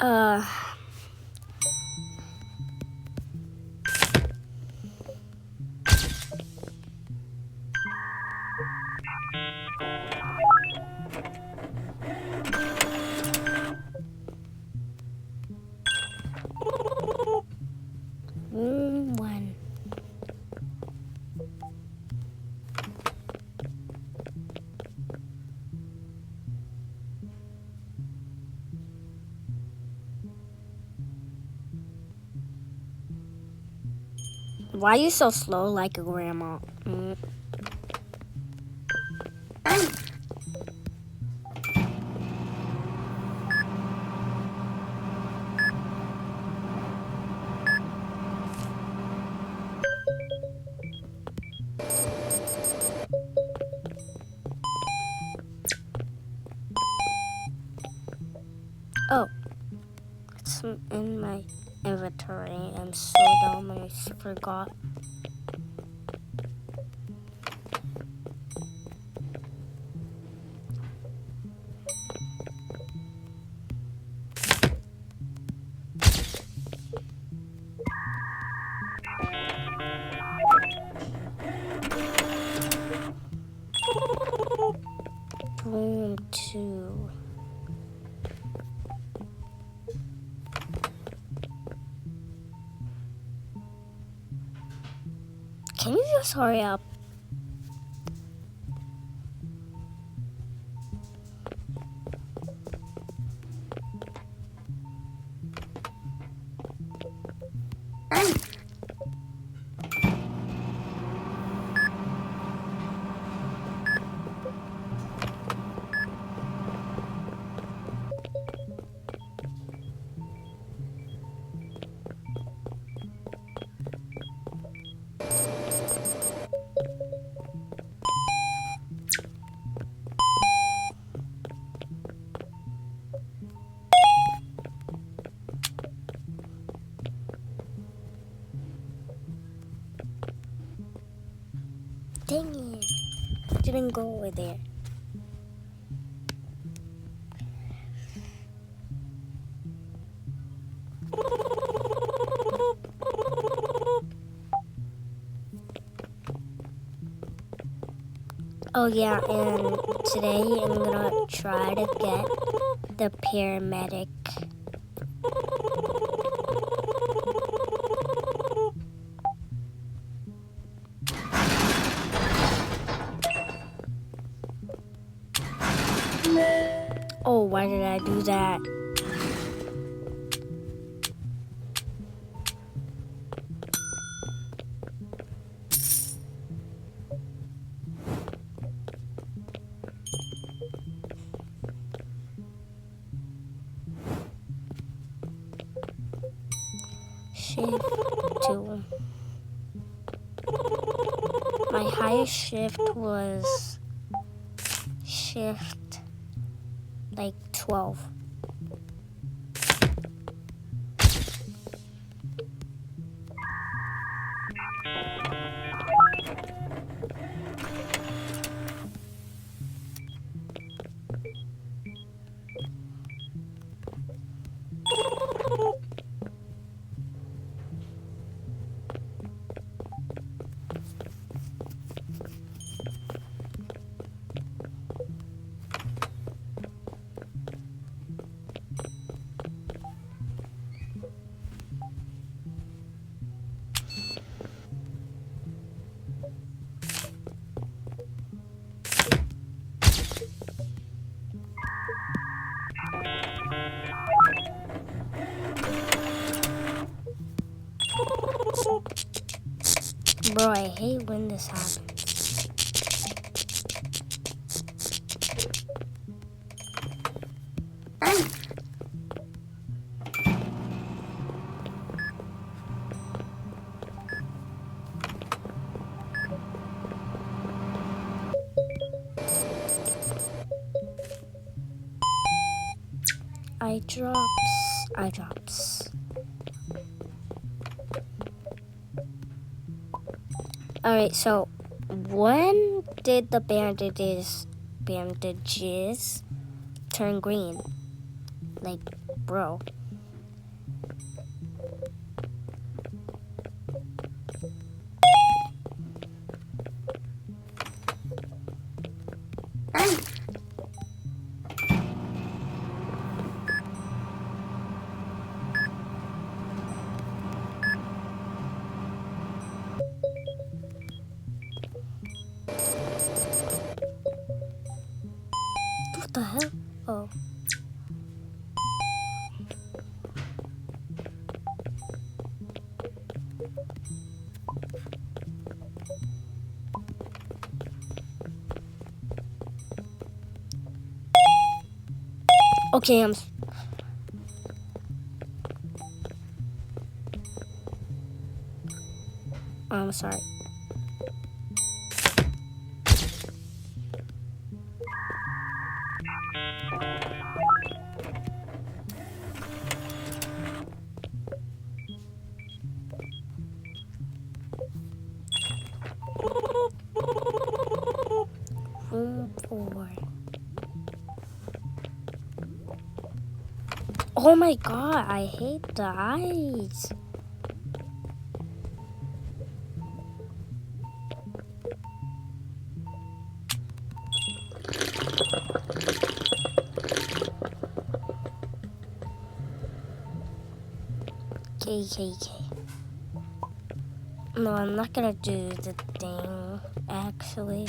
Uh, room 1. Why are you so slow like a grandma? Oh, it's in my inventory. I'm so dumb, I forgot. Room 2. Can you just hurry up? Dang it. Didn't go over there. Oh yeah, and today I'm gonna try to get the paramedic. Oh, why did I do that? Shift 2. My highest shift was shift like 12. Bro, I hate when this happens. I drops. Alright, so when did the bandages turn green? Like, bro. Oh. Okay, I'm sorry. Room 4. Oh my god, I hate the eyes. KKK. No, I'm not gonna do the thing, actually.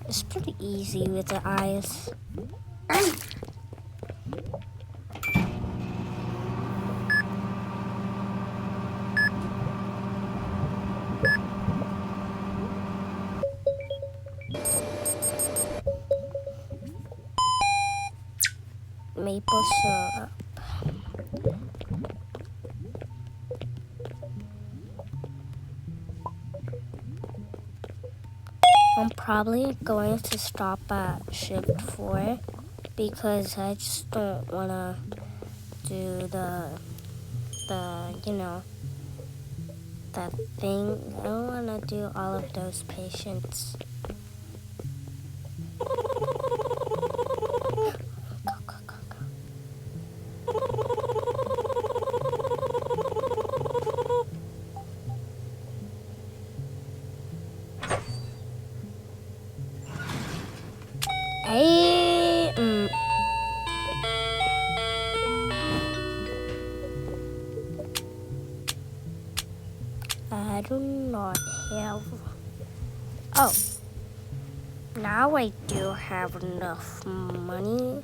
It's pretty easy with the eyes. Maple syrup. I'm probably going to stop at shift 4 because I just don't want to do the that thing. I don't want to do all of those patients. Go, go, go, go. Hey, I do not have. Oh, now I do have enough money.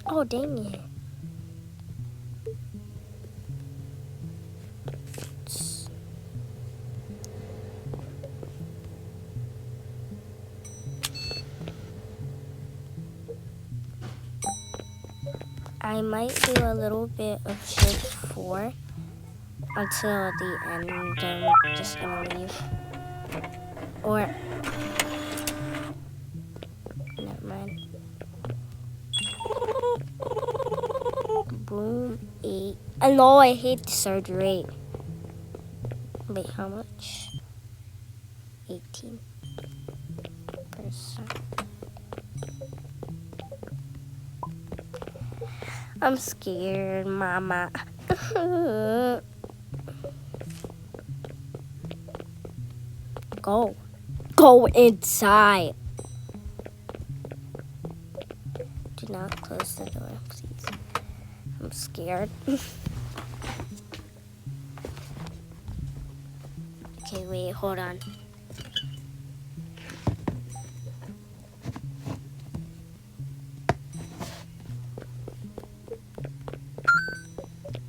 Oh, dang it. I might do a little bit of shift 4 until the end. I'm just gonna leave. Or, never mind. Boom, 8. I know I hate the surgery. Wait, how much? 18%. I'm scared, Mama. Go. Go inside. Do not close the door, please. I'm scared. Okay, wait, hold on.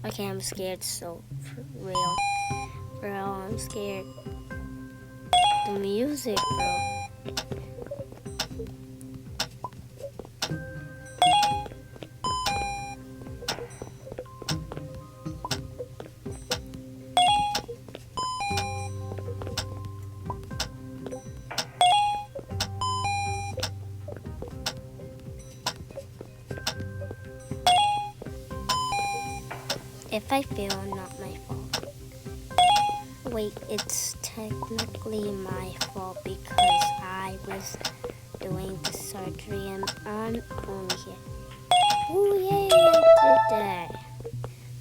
Okay, I'm scared, so for real. Bro, I'm scared. The music, bro. If I fail, not my fault. Wait, it's technically my fault because I was doing the surgery and I'm only here. Oh yay,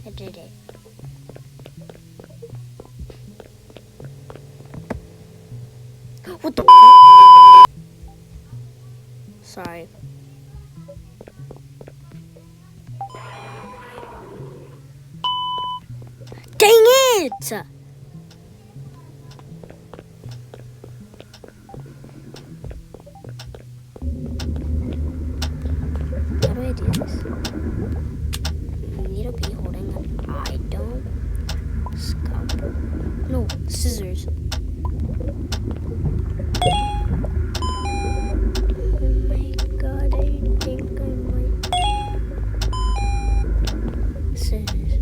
I did it. What the fuck? Sorry. Dang it! Oh my god, I think I might. Scissors.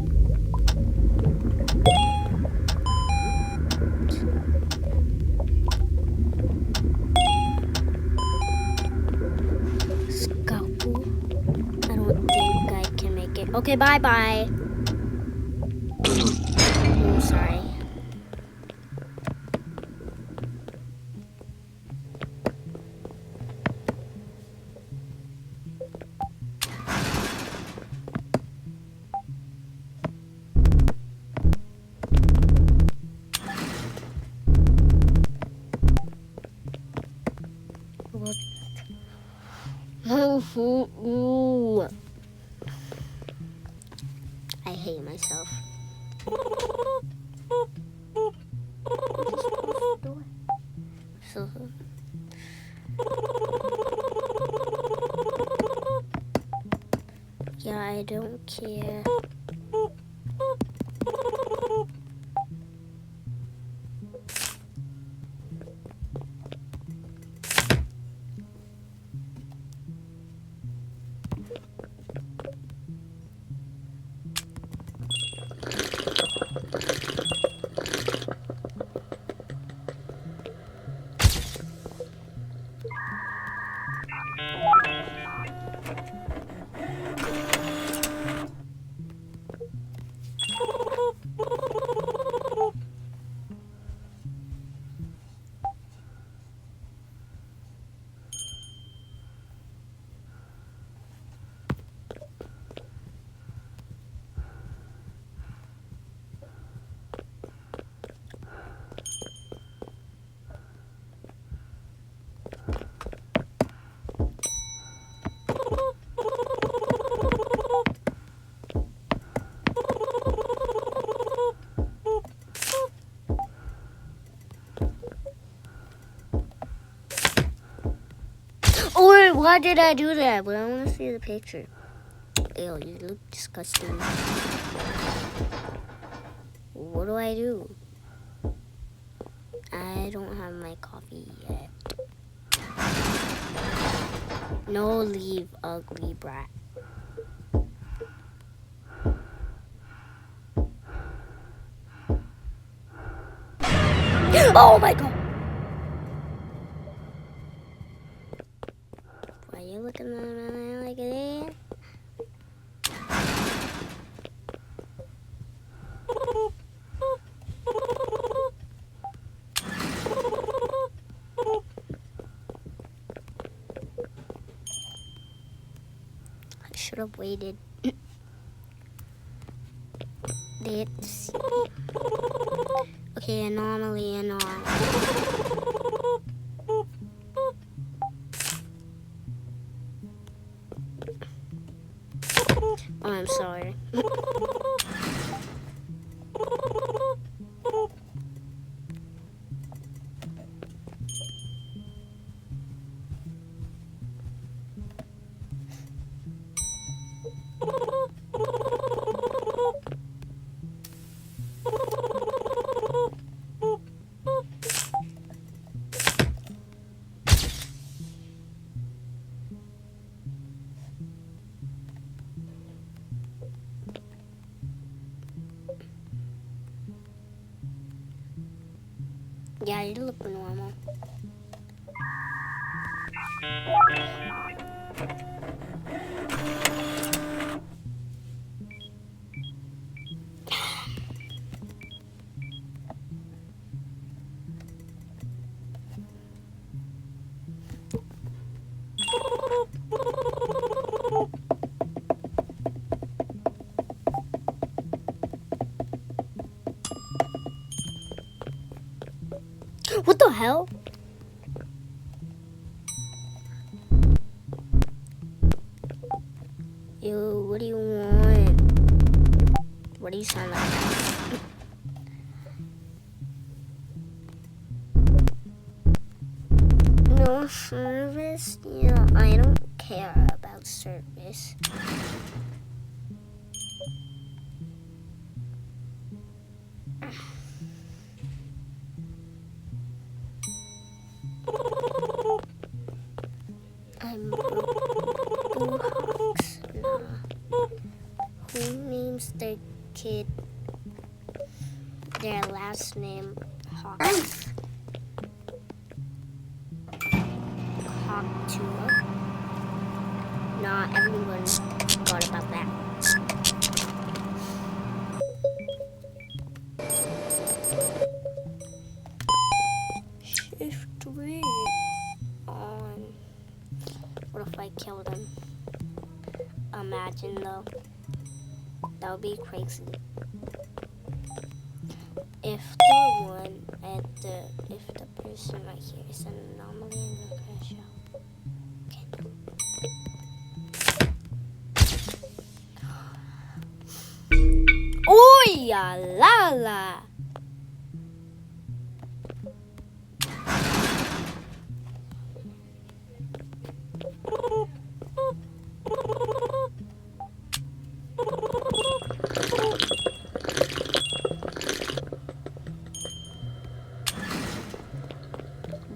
Scalpel. I don't think I can make it. Okay, bye bye. Oh, sorry. What? I hate myself. So, yeah, I don't care. Or why did I do that? But I want to see the picture. Ew, you look disgusting. What do I do? I don't have my coffee yet. No, leave, ugly brat. Oh my god! Why are you looking at me like that? I should have waited. Let's see. Okay, anomaly. Oh, I'm sorry. Yeah, you look normal. What the hell? Ew, what do you want? What do you sound like? No service? Yeah, I don't care about service. foster kid, their last name Hawk. Hawk Not everyone thought about that. Shift 3 on. What if I killed him? Imagine though. That would be crazy. If the one if the person right here is an anomaly, I'm gonna crash out. Okay. Oh ya la la!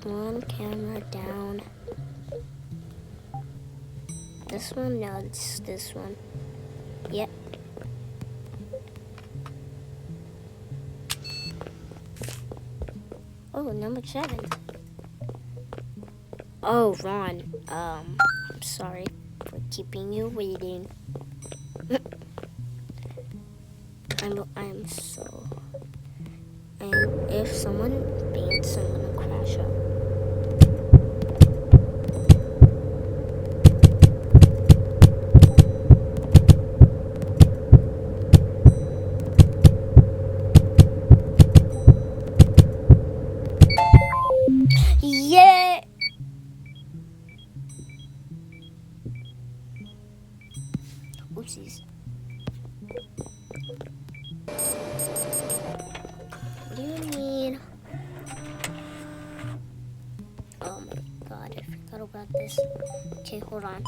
One camera down. This one? No, it's this one. Yep. Oh, number 7. Oh, Ron. I'm sorry for keeping you waiting. I'm so. And if someone faints, I'm gonna crash out. Yeah. Oopsies. What do you need? Oh my god, I forgot about this. Okay, hold on.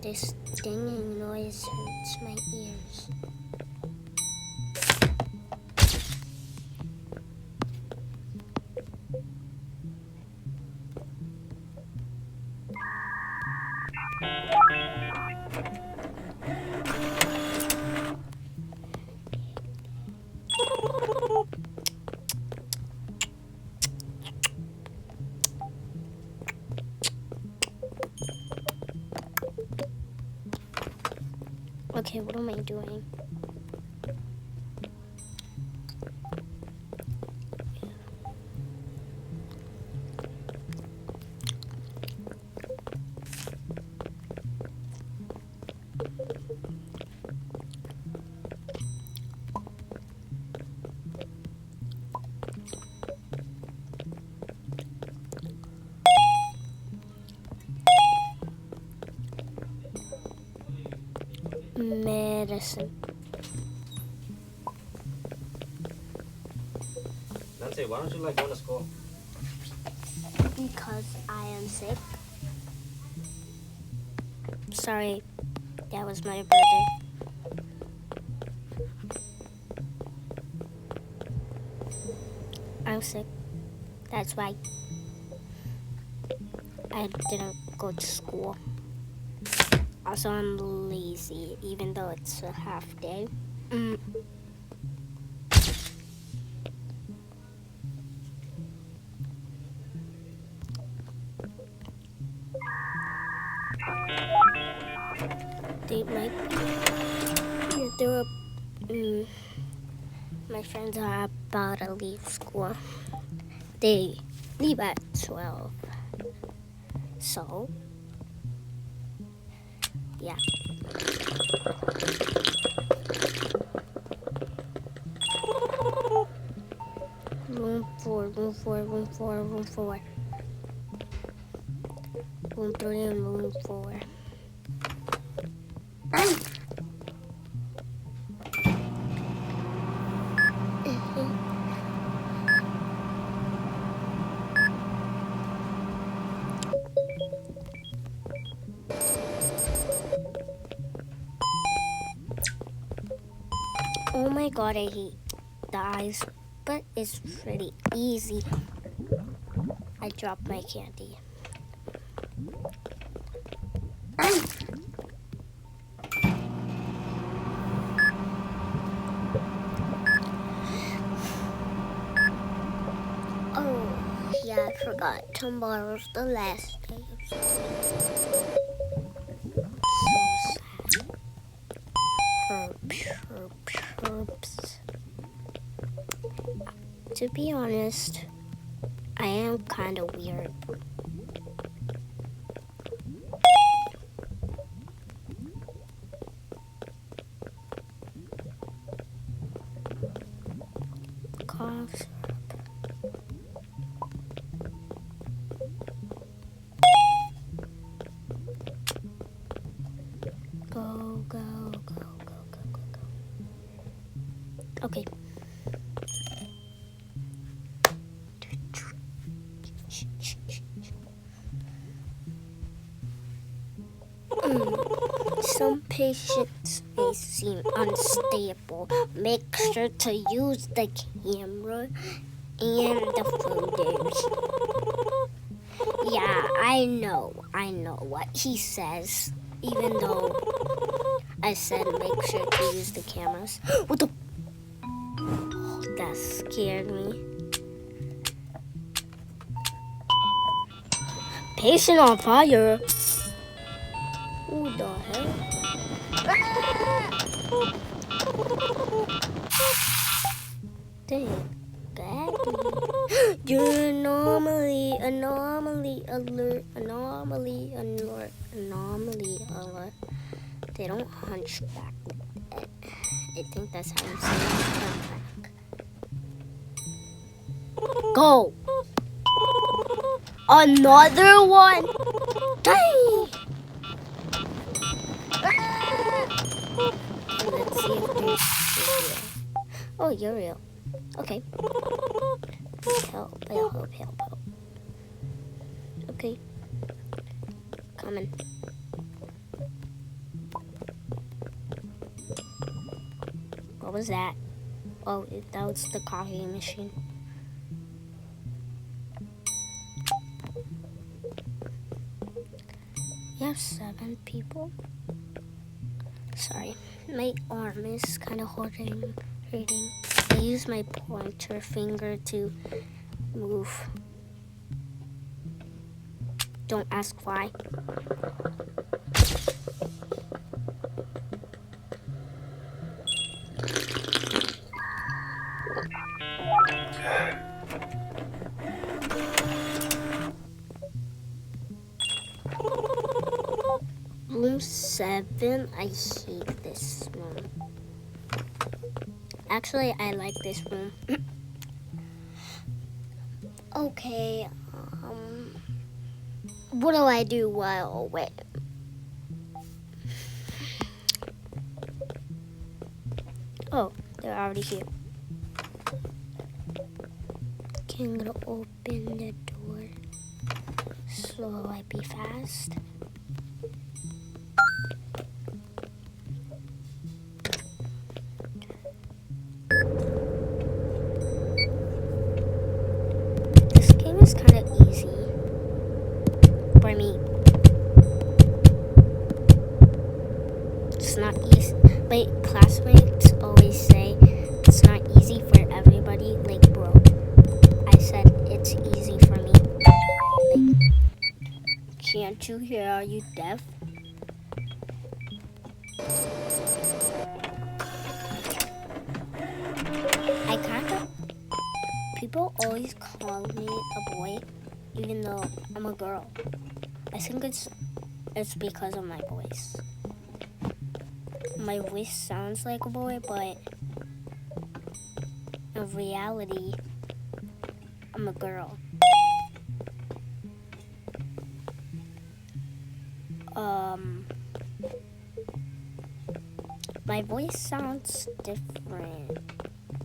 This dinging noise hurts my ears. Okay, what am I doing? Medicine. Nancy, why don't you like going to school? Because I am sick. Sorry, that was my brother. I'm sick. That's why I didn't go to school. Also, I'm lazy, even though it's a half day. They might my friends are about to leave school. They leave at 12. So, yeah. Room 4, room 4, room 4, room 4. Room 3 and room 4. Oh my god, I hate the eyes, but it's pretty easy. I dropped my candy. I forgot tomorrow's the last day of school. So sad. Herps. To be honest, I am kind of weird. Cough syrup. Go. Okay. Some patients may seem unstable. Make sure to use the camera and the photos. Yeah, I know what he says. Even though I said make sure to use the cameras. What the? Oh, that scared me. Patient on fire. Who the hell? Dang, Daddy. You're anomaly alert. They don't hunchback. I think that's how you say it. Go. Another one. Dang. Let's see if there's real. Oh, you're real. Okay. Help. Okay. Coming. What was that? Oh, that was the coffee machine. You have 7 people? Sorry, my arm is kind of hurting. I use my pointer finger to move. Don't ask why. Room 7, I hate this room. Actually, I like this room. Okay, what do I do while wait? Oh, they're already here. Okay, I'm gonna open the door so I be fast. This game is kind of easy for me. It's not easy. My classmates always say it's not easy for everybody. Like, bro, I said it's easy for me. Like, can't you hear? Are you deaf? People always call me a boy, even though I'm a girl. I think it's because of my voice. My voice sounds like a boy, but in reality, I'm a girl. My voice sounds different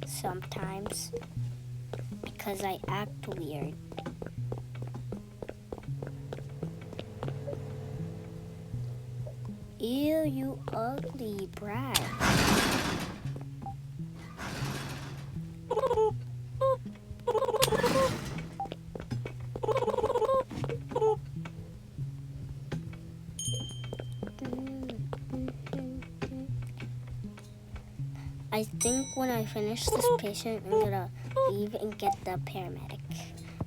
sometimes because I act weird. Ew, you ugly brat. I think when I finish this patient, I'm gonna leave and get the paramedic.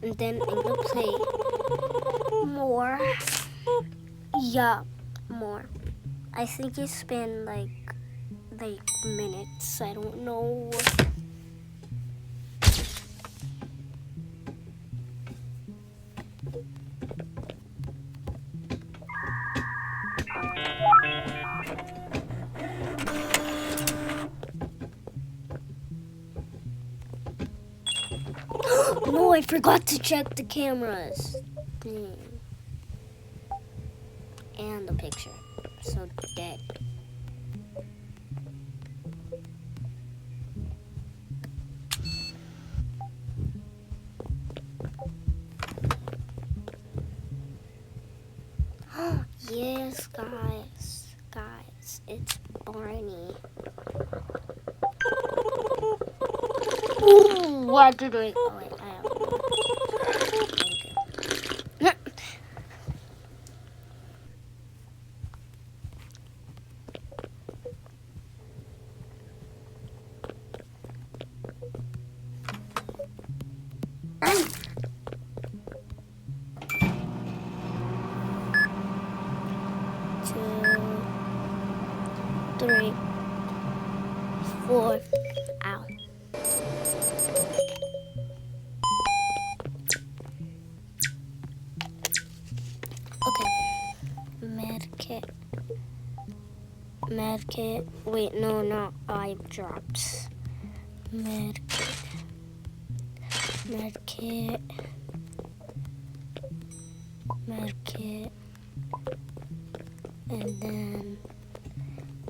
And then I'm gonna play more. Yeah, more. I think it's been like minutes. I don't know. No, I forgot to check the cameras. And the picture. So dead. Yes, guys. Guys, it's Barney. Ooh, what did I... Oh, wait, I don't know. Thank you. 2, 3, 4. Ow. Okay. Medkit. Medkit. Wait, no, not eye drops. Medkit. Medkit. Medkit. And then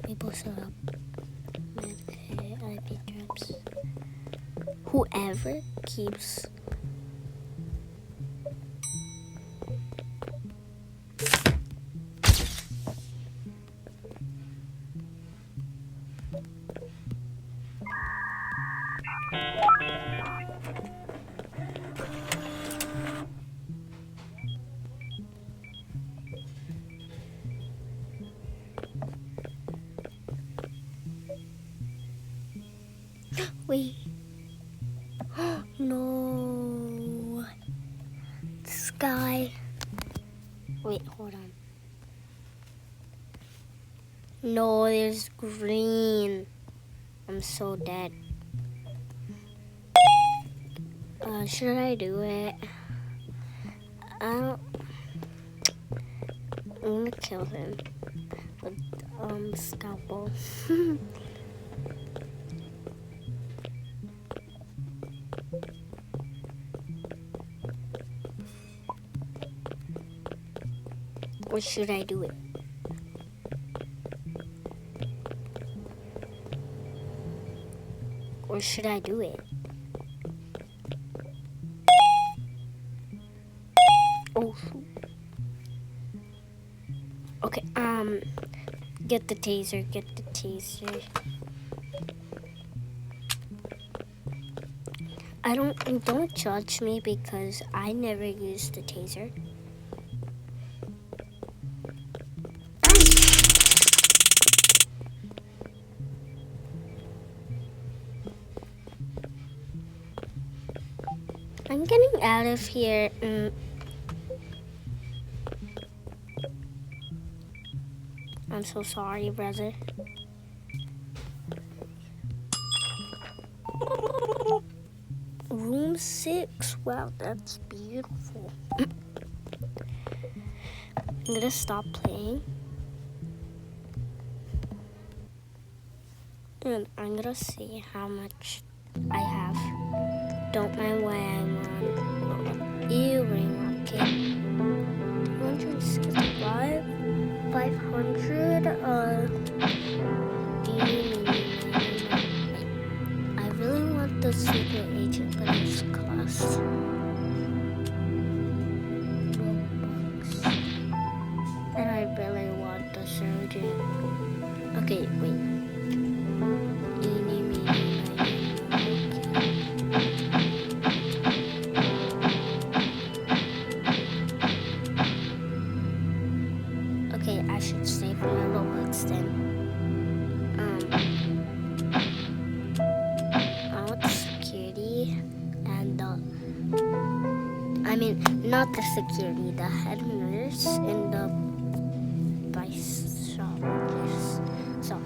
maple syrup. Medkit. IV drops. Whoever keeps wait. No. Sky. Wait, hold on. No, there's green. I'm so dead. Should I do it? I'm gonna kill him with scalpel. Or should I do it? Or should I do it? Oh, shoot. Okay, get the taser, get the taser. Don't judge me because I never used the taser. I'm getting out of here. I'm so sorry, brother. Room 6. Wow, that's beautiful. I'm gonna stop playing. And I'm gonna see how much I have. Don't mind why I'm on earring rocket. 265, 500. I really want the secret agent, but it's cost. Robux. And I really want the surgeon. Okay, wait. Okay, I should save my Robux then. I want security. I mean, not the security, the head nurse in the shop. So.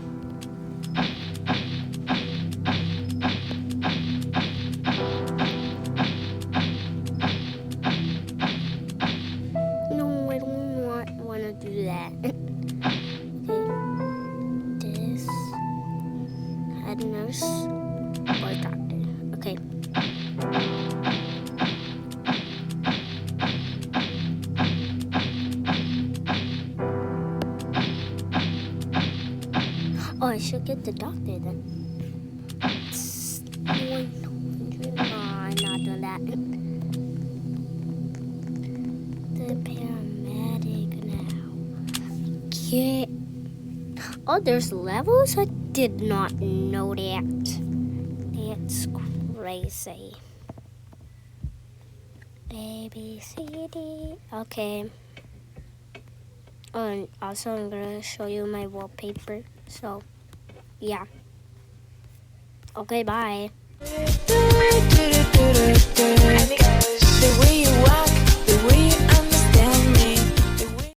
No, I don't want to do that. Okay. This head nurse or doctor. Okay. Oh, I should get the doctor then. It's 100. No, I'm not doing that. The paramedic now. Okay. Oh, there's levels? I did not know that. That's crazy. A, B, C, D. Okay. Oh, and also I'm gonna show you my wallpaper. So, yeah. Okay, bye.